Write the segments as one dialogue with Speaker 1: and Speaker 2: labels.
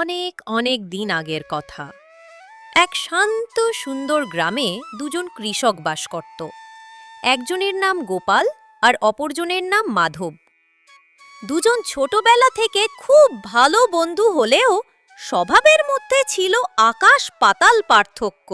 Speaker 1: অনেক অনেক দিন আগের কথা। এক শান্ত সুন্দর গ্রামে দুজন কৃষক বাস করত। একজনের নাম গোপাল আর অপরজনের নাম মাধব। দুজন ছোটবেলা থেকে খুব ভালো বন্ধু হলেও স্বভাবের মধ্যে ছিল আকাশ পাতাল পার্থক্য।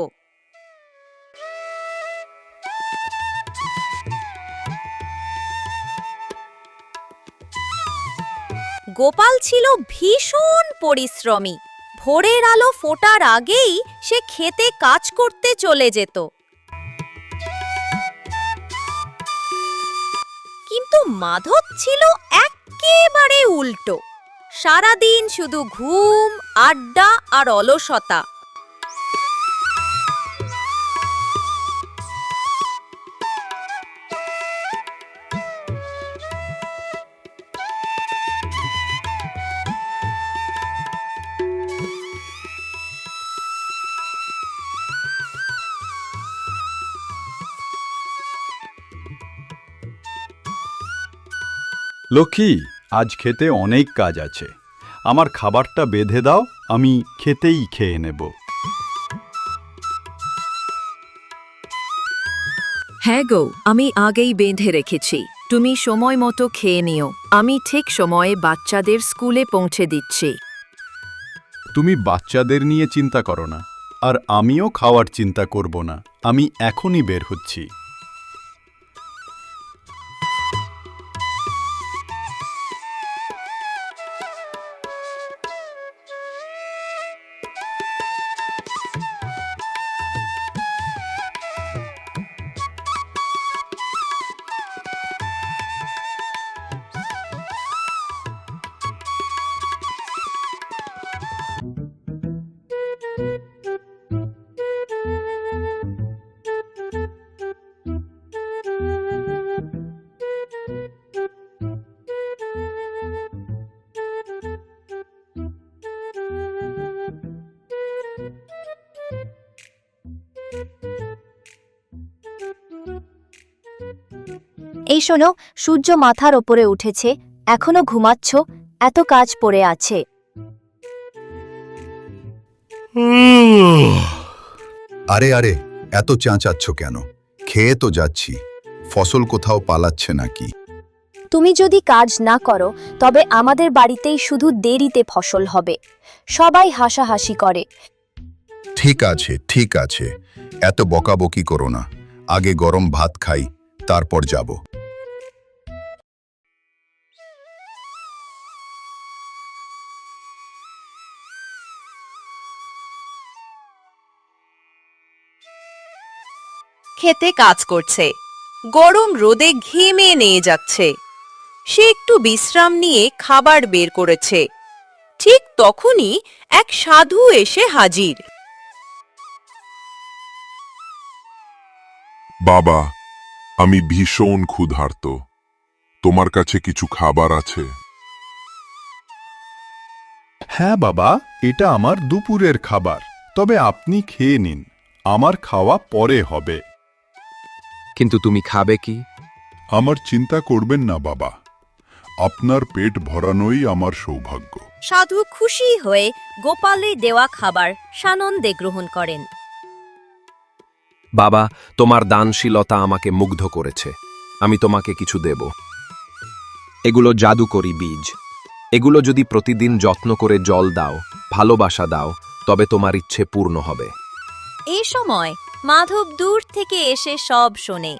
Speaker 1: গোপাল ছিল ভীষণ পরিশ্রমী। ভোরের আলো ফোটার আগেই সে খেতে কাজ করতে চলে যেত। কিন্তু মাধব ছিল একেবারে উল্টো। সারাদিন শুধু ঘুম, আড্ডা আর অলসতা।
Speaker 2: লক্ষ্মী, আজ খেতে অনেক কাজ আছে। আমার খাবারটা বেঁধে দাও, আমি খেতেই খেয়ে নেব।
Speaker 3: হ্যাঁ গো, আমি আগেই বেঁধে রেখেছি। তুমি সময় মতো খেয়ে নিও। আমি ঠিক সময়ে বাচ্চাদের স্কুলে পৌঁছে দিচ্ছি।
Speaker 2: তুমি বাচ্চাদের নিয়ে চিন্তা করো না, আর আমিও খাওয়ার চিন্তা করব না। আমি এখনই বের হচ্ছি।
Speaker 4: এই শোনো, সূর্য মাথার ওপরে উঠেছে, এখনো ঘুমাচ্ছ? এত কাজ পড়ে আছে।
Speaker 5: আরে আরে, এত চেঁচাচ্ছ কেন? খেয়ে তো যাচ্ছি। ফসল কোথাও পালাচ্ছে নাকি?
Speaker 4: তুমি যদি কাজ না করো তবে আমাদের বাড়িতেই শুধু দেরিতে ফসল হবে। সবাই হাসাহাসি করে।
Speaker 5: ঠিক আছে ঠিক আছে, এত বকাবকি করো না। আগে গরম ভাত খাই, তারপর যাব।
Speaker 1: খেতে কাজ করছে, গরম রোদে ঘেমে নিয়ে যাচ্ছে। সে একটু বিশ্রাম নিয়ে খাবার বের করেছে। ঠিক তখনই এক সাধু এসে হাজির।
Speaker 6: বাবা, আমি ভীষণ ক্ষুধার্ত। তোমার কাছে কিছু খাবার আছে?
Speaker 2: হ্যাঁ বাবা, এটা আমার দুপুরের খাবার। তবে আপনি খেয়ে নিন, আমার খাওয়া পরে হবে।
Speaker 7: কিন্তু তুমি খাবে কি?
Speaker 6: আমার চিন্তা করবেন না বাবা, আপনার পেট ভরানোই আমার সৌভাগ্য।
Speaker 1: সাধু খুশি হয়ে গোপালের দেওয়া খাবার সানন্দে গ্রহণ করেন।
Speaker 7: বাবা, তোমার দানশীলতা আমাকে মুগ্ধ করেছে। আমি তোমাকে কিছু দেব। এগুলো জাদুকরি বীজ। এগুলো যদি প্রতিদিন যত্ন করে জল দাও, ভালোবাসা দাও, তবে তোমার ইচ্ছে পূর্ণ হবে।
Speaker 1: এই সময় মাধব দূর থেকে এসে সব শোনে।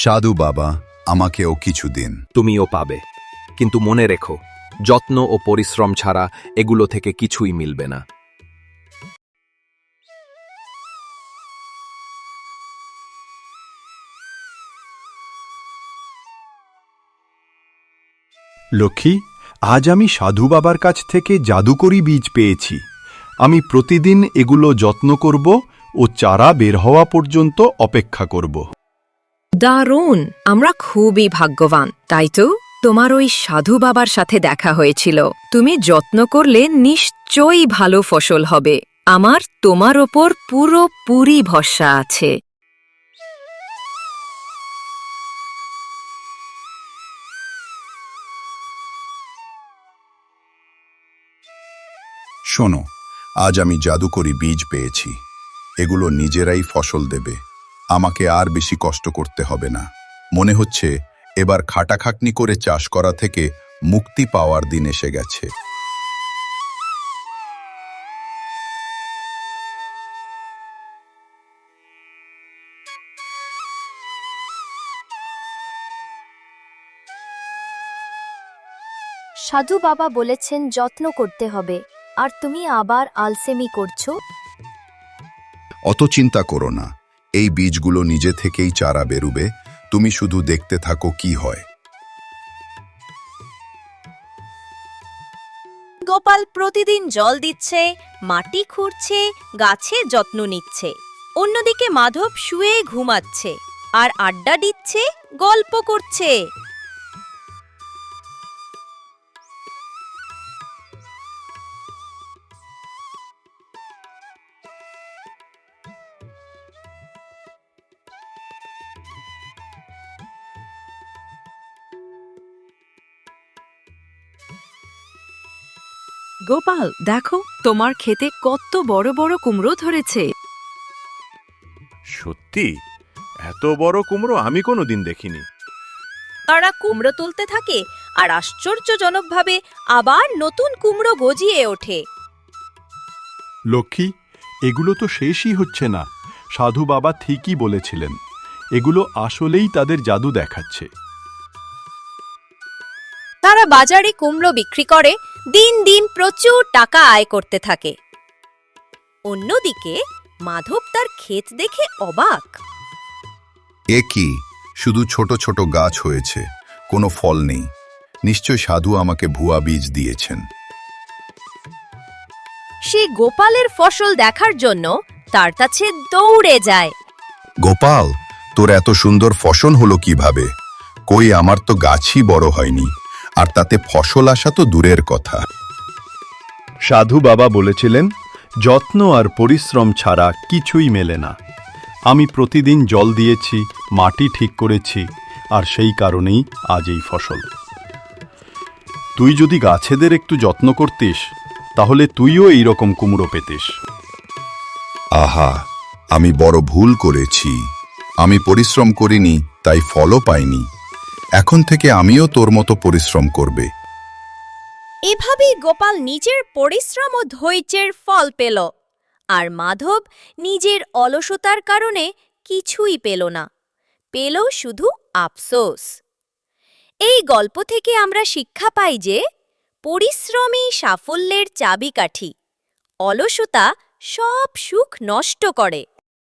Speaker 5: সাধু বাবা, আমাকেও কিছু দিন।
Speaker 7: তুমিও পাবে, কিন্তু মনে রেখো, যত্ন ও পরিশ্রম ছাড়া এগুলো থেকে কিছুই মিলবে না।
Speaker 2: লক্ষ্মী, আজ আমি সাধু বাবার কাছ থেকে জাদুকরি বীজ পেয়েছি। আমি প্রতিদিন এগুলো যত্ন করব ও চারা বের হওয়া পর্যন্ত অপেক্ষা করব।
Speaker 3: দারুণ! আমরা খুবই ভাগ্যবান, তাই তো? তোমার ওই সাধু বাবার সাথে দেখা হয়েছিল। তুমি যত্ন করলে নিশ্চয়ই ভালো ফসল হবে। আমার তোমার ওপর পুরোপুরি ভরসা আছে।
Speaker 5: শোনো, আজ আমি জাদুকরি বীজ পেয়েছি। এগুলো নিজেরাই ফসল দেবে। আমাকে আর বেশি কষ্ট করতে হবে না। মনে হচ্ছে এবার খাটাখাটনি করে চাষ করা থেকে মুক্তি পাওয়ার দিন এসে গেছে।
Speaker 4: সাধু বাবা বলেছেন যত্ন করতে হবে, আর তুমি আবার আলসেমি করছো।
Speaker 5: অত চিন্তা করো না, এই বীজগুলো নিজে থেকেই চারা বেরুবে। তুমি শুধু দেখতে থাকো কি হয়।
Speaker 1: গোপাল প্রতিদিন জল দিচ্ছে, মাটি খুঁড়ছে, গাছের যত্ন নিচ্ছে। অন্যদিকে মাধব শুয়ে ঘুমাচ্ছে আর আড্ডা দিচ্ছে, গল্প করছে।
Speaker 3: গোপাল, দেখো তোমার ক্ষেতে কত বড় বড় কুমড়ো ধরেছে।
Speaker 8: সত্যি? এত বড় কুমড়ো আমি কোনোদিন দেখিনি।
Speaker 1: তারা কুমড়ো তুলতে থাকে আর আশ্চর্যজনকভাবে আবার নতুন কুমড়ো গজিয়ে ওঠে।
Speaker 2: লক্ষ্মী, এগুলো তো শেষই হচ্ছে না। সাধু বাবা ঠিকই বলেছিলেন, এগুলো আসলেই তাদের জাদু দেখাচ্ছে।
Speaker 1: তারা বাজারে কুমড়ো বিক্রি করে দিন দিন প্রচুর টাকা আয় করতে থাকে। অন্যদিকে মাধব তার ক্ষেত দেখে অবাক।
Speaker 5: এ কি, শুধু ছোট ছোট গাছ হয়েছে, কোনো ফল নেই। নিশ্চয় সাধু আমাকে ভুয়া বীজ দিয়েছেন।
Speaker 1: সে গোপালের ফসল দেখার জন্য তার কাছে দৌড়ে যায়।
Speaker 5: গোপাল, তোর এত সুন্দর ফসল হলো কিভাবে? কই, আমার তো গাছই বড় হয়নি, আর তাতে ফসল আসা তো দূরের কথা।
Speaker 2: সাধু বাবা বলেছিলেন, যত্ন আর পরিশ্রম ছাড়া কিছুই মেলে না। আমি প্রতিদিন জল দিয়েছি, মাটি ঠিক করেছি, আর সেই কারণেই আজ এই ফসল। তুই যদি গাছেদের একটু যত্ন করতিস, তাহলে তুইও এইরকম কুমড়ো পেতিস।
Speaker 5: আহা, আমি বড় ভুল করেছি। আমি পরিশ্রম করিনি, তাই ফলও পাইনি। এখন থেকে আমিও তোর মতো পরিশ্রম করবে।
Speaker 1: এভাবেই গোপাল নিজের পরিশ্রম ও ধৈর্যের ফল পেল, আর মাধব নিজের অলসতার কারণে কিছুই পেল না, পেল শুধু আফসোস। এই গল্প থেকে আমরা শিক্ষা পাই যে পরিশ্রমই সাফল্যের চাবিকাঠি। অলসতা সব সুখ নষ্ট করে।